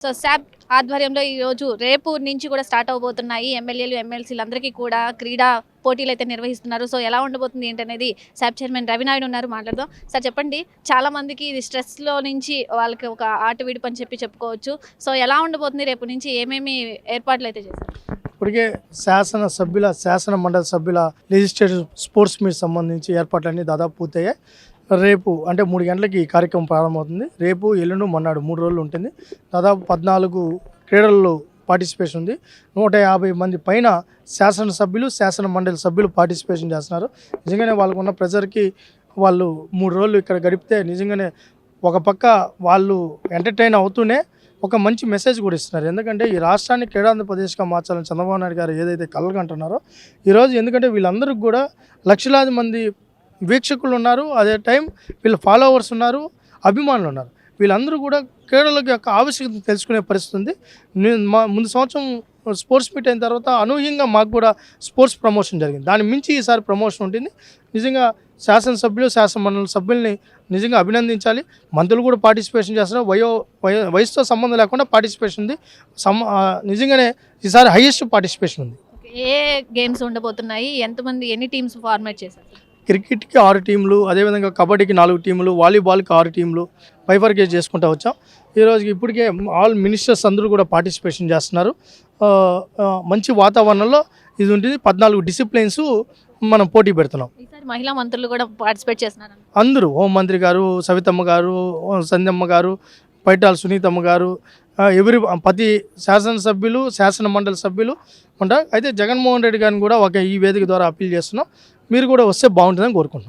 So SAAP ఆధ్వర్యంలో ఈరోజు రేపు నుంచి కూడా స్టార్ట్ అవబోతున్నాయి. ఎమ్మెల్యేలు, ఎమ్మెల్సీలు అందరికీ కూడా క్రీడా పోటీలు అయితే నిర్వహిస్తున్నారు. సో ఎలా ఉండబోతుంది ఏంటనేది శాప్ చైర్మన్ రవినాయుడు ఉన్నారు, మాట్లాడదాం. సార్ చెప్పండి, చాలా మందికి ఇది స్ట్రెస్లో నుంచి వాళ్ళకి ఒక ఆట విడుపు అని చెప్పుకోవచ్చు. సో ఎలా ఉండబోతుంది, రేపు నుంచి ఏమేమి ఏర్పాట్లు అయితే చేశారు? ఇప్పటికే శాసన మండలి సభ్యుల లెజిస్లేటివ్ స్పోర్ట్స్ మీట్ సంబంధించి ఏర్పాట్లన్నీ దాదాపు పూర్తయ్యాయి. రేపు అంటే 3 గంటలకి ఈ కార్యక్రమం ప్రారంభమవుతుంది. రేపు ఎల్లుండి మొన్నాడు 3 రోజులు ఉంటుంది. దాదాపు 14 క్రీడల్లో పార్టిసిపేషన్ ఉంది. 150 మంది పైన శాసనసభ్యులు, శాసన మండలి సభ్యులు పార్టిసిపేషన్ చేస్తున్నారు. నిజంగానే వాళ్ళకున్న ప్రెజర్కి వాళ్ళు 3 రోజులు ఇక్కడ గడిపితే నిజంగానే ఒక పక్క వాళ్ళు ఎంటర్టైన్ అవుతూనే ఒక మంచి మెసేజ్ కూడా ఇస్తున్నారు. ఎందుకంటే ఈ రాష్ట్రాన్ని క్రీడాంధ్రప్రదేశ్గా మార్చాలని చంద్రబాబు నాయుడు గారు ఏదైతే కలలుకంటున్నారో ఈరోజు, ఎందుకంటే వీళ్ళందరికీ కూడా లక్షలాది మంది వీక్షకులు ఉన్నారు, అదే టైం వీళ్ళ ఫాలోవర్స్ ఉన్నారు, అభిమానులు ఉన్నారు. వీళ్ళందరూ కూడా క్రీడల యొక్క ఆవశ్యకత తెలుసుకునే పరిస్థితి ఉంది. ముందు సంవత్సరం స్పోర్ట్స్ మీట్ అయిన తర్వాత అనూహ్యంగా మాకు కూడా స్పోర్ట్స్ ప్రమోషన్ జరిగింది. దాని మించి ఈసారి ప్రమోషన్ ఉంటుంది. నిజంగా శాసనసభ్యులు, శాసనమండలి సభ్యుల్ని నిజంగా అభినందించాలి. మంత్రులు కూడా పార్టిసిపేషన్ చేస్తున్నారు. వయసుతో సంబంధం లేకుండా పార్టిసిపేషన్ ఉంది. నిజంగానే ఈసారి హైయెస్ట్ పార్టిసిపేషన్ ఉంది. ఏ గేమ్స్ ఉండబోతున్నాయి, ఎంతమంది, ఎన్ని టీమ్స్ ఫార్మేట్ చేశారు? క్రికెట్కి 6 టీంలు, అదేవిధంగా కబడ్డీకి 4 టీంలు, వాలీబాల్కి 6 టీంలు బైఫర్కేట్ చేసుకుంటూ వచ్చాం. ఈరోజు ఇప్పటికే ఆల్ మినిస్టర్స్ అందరూ కూడా పార్టిసిపేషన్ చేస్తున్నారు. మంచి వాతావరణంలో ఇది ఉంటుంది. 14 డిసిప్లిన్స్ మనం పోటీ పెడుతున్నాం. ఈసారి మహిళా మంత్రులు కూడా పార్టిసిపేట్ చేస్తున్నారు. అందరూ హోంమంత్రి గారు, సవితమ్మ గారు, సంధ్యమ్మ గారు, పైటాల సునీతమ్మ గారు, ప్రతి శాసనసభ్యులు, శాసన మండలి సభ్యులు ఉంటారు. అయితే జగన్మోహన్ రెడ్డి గారిని కూడా ఈ వేదిక ద్వారా అప్పీల్ చేస్తున్నాం. మీరు కూడా వస్తే బాగుంటుందని కోరుకుంటున్నాం.